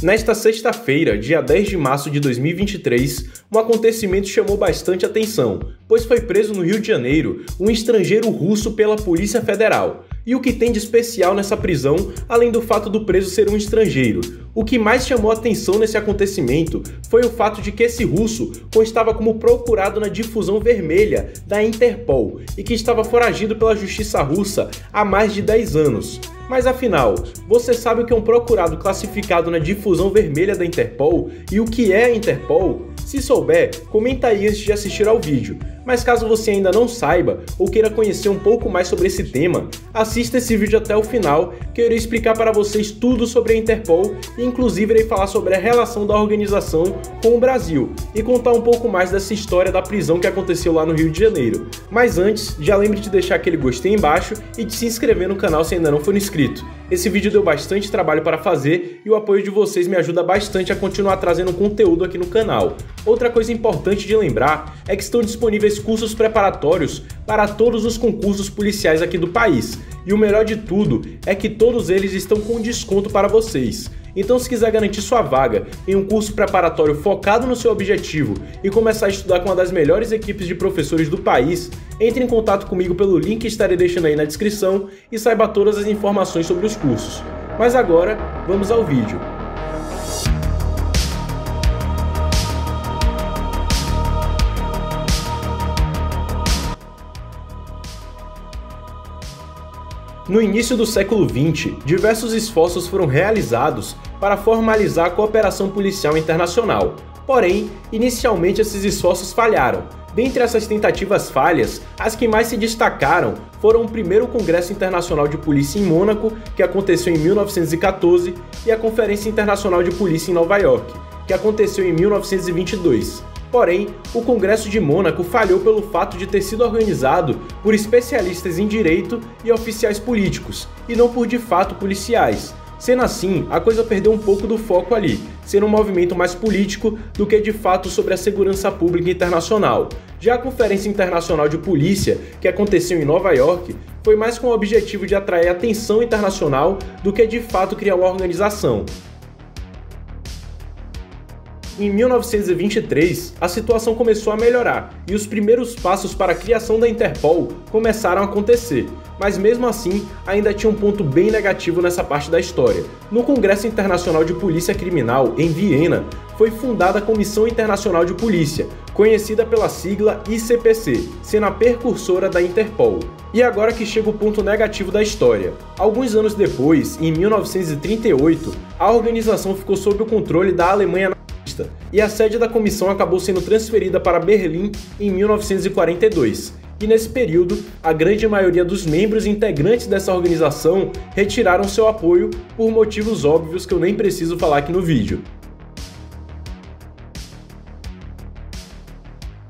Nesta sexta-feira, dia 10 de março de 2023, um acontecimento chamou bastante atenção, pois foi preso no Rio de Janeiro um estrangeiro russo pela Polícia Federal. E o que tem de especial nessa prisão, além do fato do preso ser um estrangeiro? O que mais chamou atenção nesse acontecimento foi o fato de que esse russo constava como procurado na difusão vermelha da Interpol e que estava foragido pela justiça russa há mais de 10 anos. Mas afinal, você sabe o que é um procurado classificado na difusão vermelha da Interpol e o que é a Interpol? Se souber, comenta aí antes de assistir ao vídeo. Mas caso você ainda não saiba ou queira conhecer um pouco mais sobre esse tema, assista esse vídeo até o final, que eu irei explicar para vocês tudo sobre a Interpol e inclusive irei falar sobre a relação da organização com o Brasil e contar um pouco mais dessa história da prisão que aconteceu lá no Rio de Janeiro. Mas antes, já lembre de deixar aquele gostei embaixo e de se inscrever no canal se ainda não for inscrito. Esse vídeo deu bastante trabalho para fazer e o apoio de vocês me ajuda bastante a continuar trazendo conteúdo aqui no canal. Outra coisa importante de lembrar é que estão disponíveis cursos preparatórios para todos os concursos policiais aqui do país. E o melhor de tudo é que todos eles estão com desconto para vocês. Então, se quiser garantir sua vaga em um curso preparatório focado no seu objetivo e começar a estudar com uma das melhores equipes de professores do país, entre em contato comigo pelo link que estarei deixando aí na descrição e saiba todas as informações sobre os cursos. Mas agora, vamos ao vídeo. No início do século XX, diversos esforços foram realizados para formalizar a cooperação policial internacional. Porém, inicialmente esses esforços falharam. Dentre essas tentativas falhas, as que mais se destacaram foram o primeiro Congresso Internacional de Polícia em Mônaco, que aconteceu em 1914, e a Conferência Internacional de Polícia em Nova York, que aconteceu em 1922. Porém, o Congresso de Mônaco falhou pelo fato de ter sido organizado por especialistas em direito e oficiais políticos, e não por de fato policiais. Sendo assim, a coisa perdeu um pouco do foco ali, sendo um movimento mais político do que de fato sobre a segurança pública internacional. Já a Conferência Internacional de Polícia, que aconteceu em Nova York, foi mais com o objetivo de atrair atenção internacional do que de fato criar uma organização. Em 1923, a situação começou a melhorar e os primeiros passos para a criação da Interpol começaram a acontecer, mas mesmo assim ainda tinha um ponto bem negativo nessa parte da história. No Congresso Internacional de Polícia Criminal, em Viena, foi fundada a Comissão Internacional de Polícia, conhecida pela sigla ICPC, sendo a precursora da Interpol. E agora que chega o ponto negativo da história. Alguns anos depois, em 1938, a organização ficou sob o controle da Alemanha e a sede da comissão acabou sendo transferida para Berlim em 1942. E nesse período, a grande maioria dos membros e integrantes dessa organização retiraram seu apoio por motivos óbvios que eu nem preciso falar aqui no vídeo.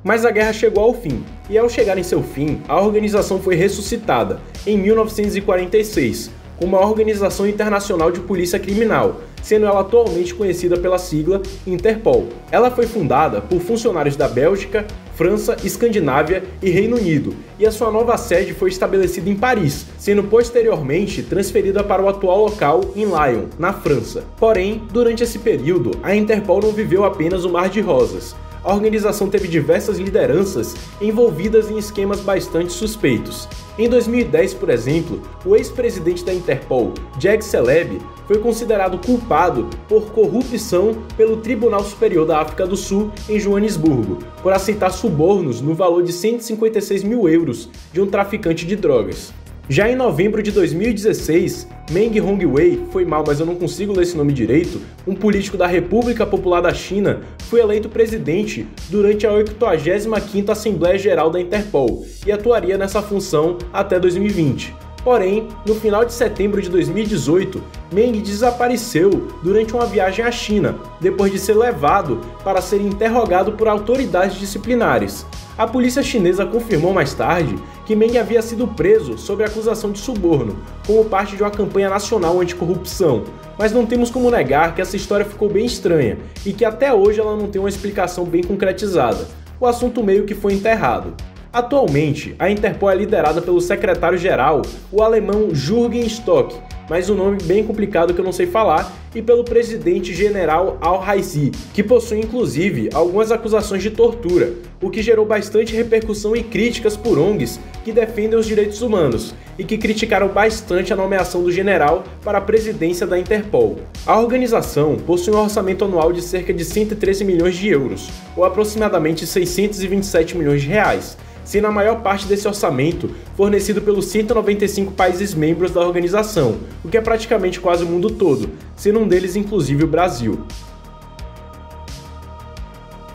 Mas a guerra chegou ao fim, e ao chegar em seu fim, a organização foi ressuscitada em 1946, como a Organização Internacional de Polícia Criminal, sendo ela atualmente conhecida pela sigla Interpol. Ela foi fundada por funcionários da Bélgica, França, Escandinávia e Reino Unido, e a sua nova sede foi estabelecida em Paris, sendo posteriormente transferida para o atual local em Lyon, na França. Porém, durante esse período, a Interpol não viveu apenas um mar de rosas. A organização teve diversas lideranças envolvidas em esquemas bastante suspeitos. Em 2010, por exemplo, o ex-presidente da Interpol, Jag Celeb, foi considerado culpado por corrupção pelo Tribunal Superior da África do Sul em Joanesburgo, por aceitar subornos no valor de 156 mil euros de um traficante de drogas. Já em novembro de 2016, Meng Hongwei, foi mal, mas eu não consigo ler esse nome direito, um político da República Popular da China, foi eleito presidente durante a 85ª Assembleia Geral da Interpol e atuaria nessa função até 2020. Porém, no final de setembro de 2018, Meng desapareceu durante uma viagem à China, depois de ser levado para ser interrogado por autoridades disciplinares. A polícia chinesa confirmou mais tarde que Meng havia sido preso sob acusação de suborno, como parte de uma campanha nacional anticorrupção, mas não temos como negar que essa história ficou bem estranha e que até hoje ela não tem uma explicação bem concretizada. O assunto meio que foi enterrado. Atualmente, a Interpol é liderada pelo secretário-geral, o alemão Jürgen Stock, mas um nome bem complicado que eu não sei falar, e pelo presidente General Al-Raisi, que possui inclusive algumas acusações de tortura, o que gerou bastante repercussão e críticas por ONGs que defendem os direitos humanos e que criticaram bastante a nomeação do general para a presidência da Interpol. A organização possui um orçamento anual de cerca de 113 milhões de euros, ou aproximadamente 627 milhões de reais, sendo a maior parte desse orçamento fornecido pelos 195 países membros da organização, o que é praticamente quase o mundo todo, sendo um deles inclusive o Brasil.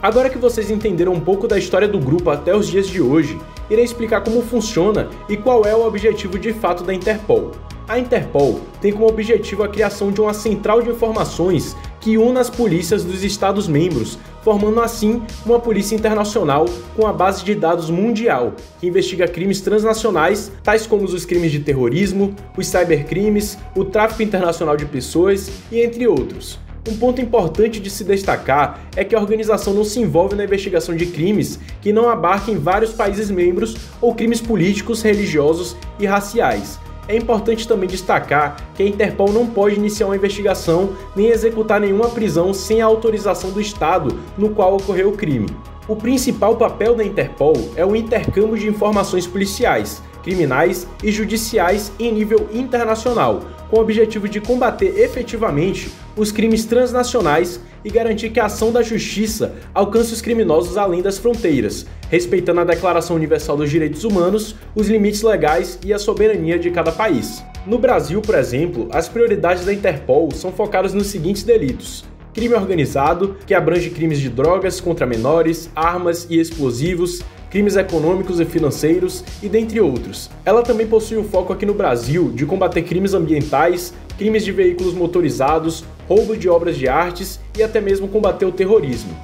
Agora que vocês entenderam um pouco da história do grupo até os dias de hoje, irei explicar como funciona e qual é o objetivo de fato da Interpol. A Interpol tem como objetivo a criação de uma central de informações que una as polícias dos Estados-membros, formando assim uma polícia internacional com a base de dados mundial, que investiga crimes transnacionais, tais como os crimes de terrorismo, os cybercrimes, o tráfico internacional de pessoas e entre outros. Um ponto importante de se destacar é que a organização não se envolve na investigação de crimes que não abarquem vários países membros ou crimes políticos, religiosos e raciais. É importante também destacar que a Interpol não pode iniciar uma investigação nem executar nenhuma prisão sem a autorização do Estado no qual ocorreu o crime. O principal papel da Interpol é o intercâmbio de informações policiais, criminais e judiciais em nível internacional, com o objetivo de combater efetivamente os crimes transnacionais e garantir que a ação da justiça alcance os criminosos além das fronteiras, respeitando a Declaração Universal dos Direitos Humanos, os limites legais e a soberania de cada país. No Brasil, por exemplo, as prioridades da Interpol são focadas nos seguintes delitos: crime organizado, que abrange crimes de drogas contra menores, armas e explosivos, crimes econômicos e financeiros e dentre outros. Ela também possui o foco aqui no Brasil de combater crimes ambientais, crimes de veículos motorizados, roubo de obras de artes e até mesmo combater o terrorismo.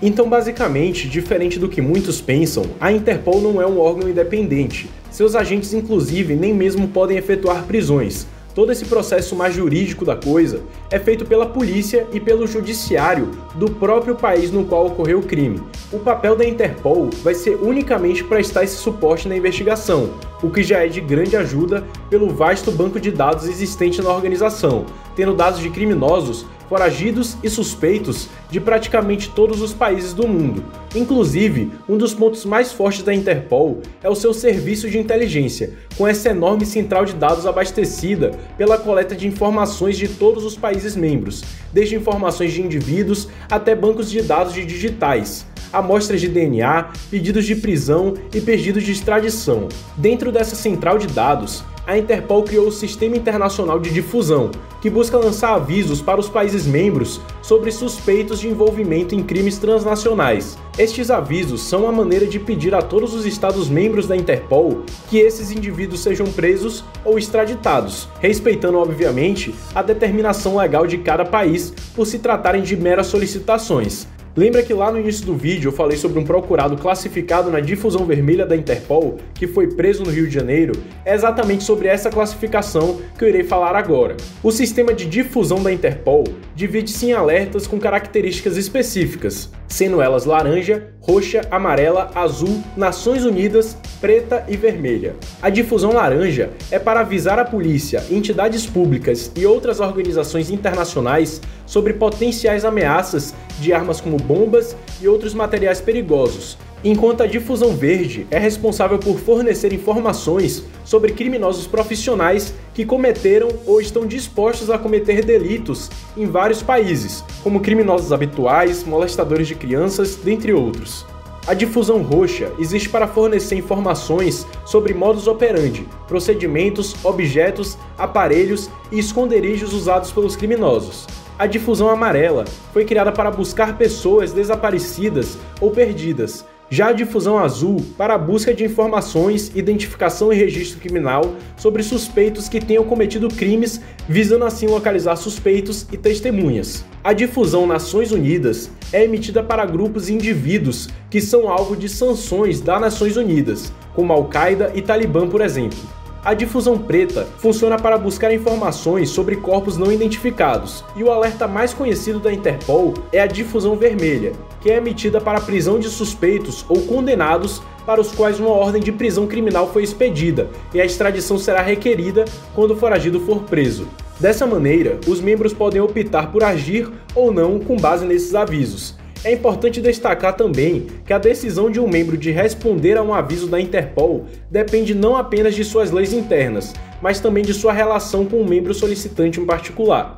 Então, basicamente, diferente do que muitos pensam, a Interpol não é um órgão independente. Seus agentes, inclusive, nem mesmo podem efetuar prisões. Todo esse processo mais jurídico da coisa é feito pela polícia e pelo judiciário do próprio país no qual ocorreu o crime. O papel da Interpol vai ser unicamente prestar esse suporte na investigação, o que já é de grande ajuda pelo vasto banco de dados existente na organização, tendo dados de criminosos, foragidos e suspeitos de praticamente todos os países do mundo. Inclusive, um dos pontos mais fortes da Interpol é o seu serviço de inteligência, com essa enorme central de dados abastecida pela coleta de informações de todos os países membros, desde informações de indivíduos até bancos de dados de digitais, amostras de DNA, pedidos de prisão e pedidos de extradição. Dentro dessa central de dados, a Interpol criou o Sistema Internacional de Difusão, que busca lançar avisos para os países membros sobre suspeitos de envolvimento em crimes transnacionais. Estes avisos são uma maneira de pedir a todos os Estados-membros da Interpol que esses indivíduos sejam presos ou extraditados, respeitando, obviamente, a determinação legal de cada país por se tratarem de meras solicitações. Lembra que lá no início do vídeo eu falei sobre um procurado classificado na difusão vermelha da Interpol que foi preso no Rio de Janeiro? É exatamente sobre essa classificação que eu irei falar agora. O sistema de difusão da Interpol divide-se em alertas com características específicas, sendo elas laranja, roxa, amarela, azul, Nações Unidas, preta e vermelha. A difusão laranja é para avisar a polícia, entidades públicas e outras organizações internacionais sobre potenciais ameaças de armas como bombas e outros materiais perigosos, enquanto a difusão verde é responsável por fornecer informações sobre criminosos profissionais que cometeram ou estão dispostos a cometer delitos em vários países, como criminosos habituais, molestadores de crianças, dentre outros. A difusão roxa existe para fornecer informações sobre modus operandi, procedimentos, objetos, aparelhos e esconderijos usados pelos criminosos. A difusão amarela foi criada para buscar pessoas desaparecidas ou perdidas. Já a difusão azul para a busca de informações, identificação e registro criminal sobre suspeitos que tenham cometido crimes, visando assim localizar suspeitos e testemunhas. A difusão Nações Unidas é emitida para grupos e indivíduos que são alvo de sanções das Nações Unidas, como Al-Qaeda e Talibã, por exemplo. A difusão preta funciona para buscar informações sobre corpos não identificados, e o alerta mais conhecido da Interpol é a difusão vermelha, que é emitida para a prisão de suspeitos ou condenados para os quais uma ordem de prisão criminal foi expedida e a extradição será requerida quando o foragido for preso. Dessa maneira, os membros podem optar por agir ou não com base nesses avisos. É importante destacar também que a decisão de um membro de responder a um aviso da Interpol depende não apenas de suas leis internas, mas também de sua relação com o membro solicitante em particular.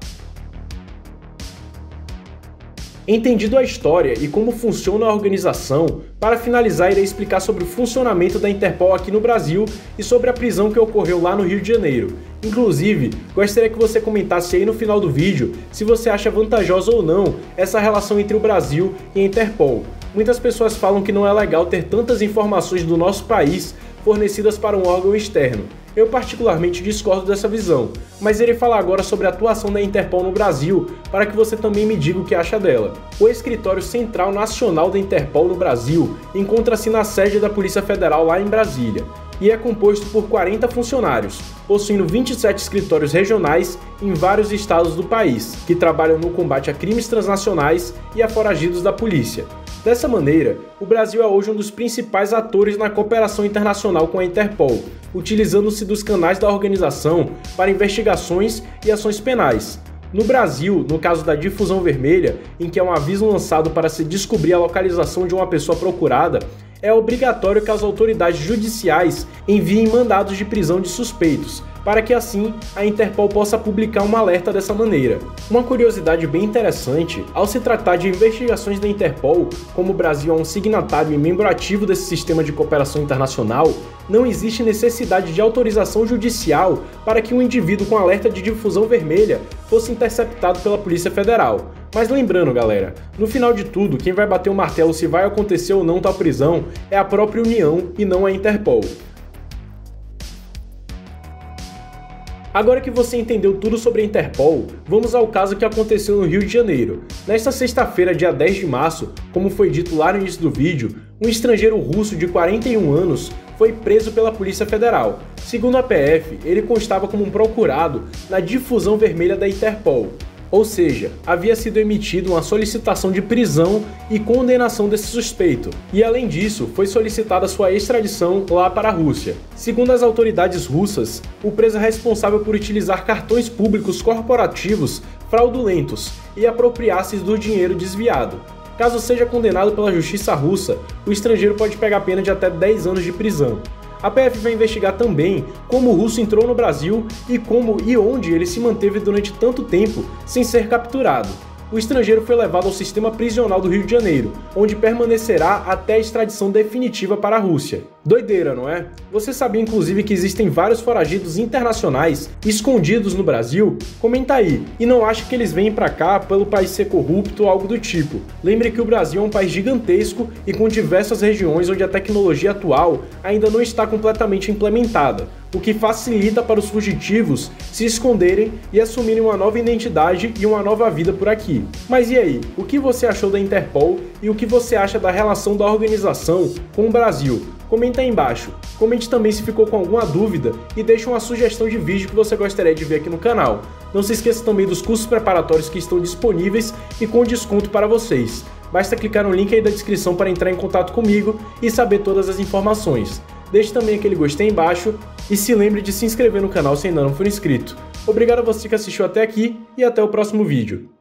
Entendido a história e como funciona a organização, para finalizar irei explicar sobre o funcionamento da Interpol aqui no Brasil e sobre a prisão que ocorreu lá no Rio de Janeiro. Inclusive, gostaria que você comentasse aí no final do vídeo se você acha vantajosa ou não essa relação entre o Brasil e a Interpol. Muitas pessoas falam que não é legal ter tantas informações do nosso país fornecidas para um órgão externo. Eu particularmente discordo dessa visão, mas irei falar agora sobre a atuação da Interpol no Brasil para que você também me diga o que acha dela. O Escritório Central Nacional da Interpol no Brasil encontra-se na sede da Polícia Federal lá em Brasília e é composto por 40 funcionários, possuindo 27 escritórios regionais em vários estados do país, que trabalham no combate a crimes transnacionais e a foragidos da polícia. Dessa maneira, o Brasil é hoje um dos principais atores na cooperação internacional com a Interpol, utilizando-se dos canais da organização para investigações e ações penais. No Brasil, no caso da difusão vermelha, em que é um aviso lançado para se descobrir a localização de uma pessoa procurada, é obrigatório que as autoridades judiciais enviem mandados de prisão de suspeitos, para que assim a Interpol possa publicar um alerta dessa maneira. Uma curiosidade bem interessante, ao se tratar de investigações da Interpol, como o Brasil é um signatário e membro ativo desse sistema de cooperação internacional, não existe necessidade de autorização judicial para que um indivíduo com alerta de difusão vermelha fosse interceptado pela Polícia Federal. Mas lembrando, galera, no final de tudo, quem vai bater o martelo se vai acontecer ou não tal prisão é a própria União e não a Interpol. Agora que você entendeu tudo sobre a Interpol, vamos ao caso que aconteceu no Rio de Janeiro. Nesta sexta-feira, dia 10 de março, como foi dito lá no início do vídeo, um estrangeiro russo de 41 anos foi preso pela Polícia Federal. Segundo a PF, ele constava como um procurado na difusão vermelha da Interpol. Ou seja, havia sido emitida uma solicitação de prisão e condenação desse suspeito, e além disso, foi solicitada sua extradição lá para a Rússia. Segundo as autoridades russas, o preso é responsável por utilizar cartões públicos corporativos fraudulentos e apropriar-se do dinheiro desviado. Caso seja condenado pela justiça russa, o estrangeiro pode pegar pena de até 10 anos de prisão. A PF vai investigar também como o russo entrou no Brasil e como e onde ele se manteve durante tanto tempo sem ser capturado. O estrangeiro foi levado ao sistema prisional do Rio de Janeiro, onde permanecerá até a extradição definitiva para a Rússia. Doideira, não é? Você sabia inclusive que existem vários foragidos internacionais escondidos no Brasil? Comenta aí, e não acha que eles vêm pra cá pelo país ser corrupto ou algo do tipo. Lembre que o Brasil é um país gigantesco e com diversas regiões onde a tecnologia atual ainda não está completamente implementada, o que facilita para os fugitivos se esconderem e assumirem uma nova identidade e uma nova vida por aqui. Mas e aí, o que você achou da Interpol e o que você acha da relação da organização com o Brasil? Comenta aí embaixo. Comente também se ficou com alguma dúvida e deixe uma sugestão de vídeo que você gostaria de ver aqui no canal. Não se esqueça também dos cursos preparatórios que estão disponíveis e com desconto para vocês. Basta clicar no link aí da descrição para entrar em contato comigo e saber todas as informações. Deixe também aquele gostei embaixo e se lembre de se inscrever no canal se ainda não for inscrito. Obrigado a você que assistiu até aqui e até o próximo vídeo.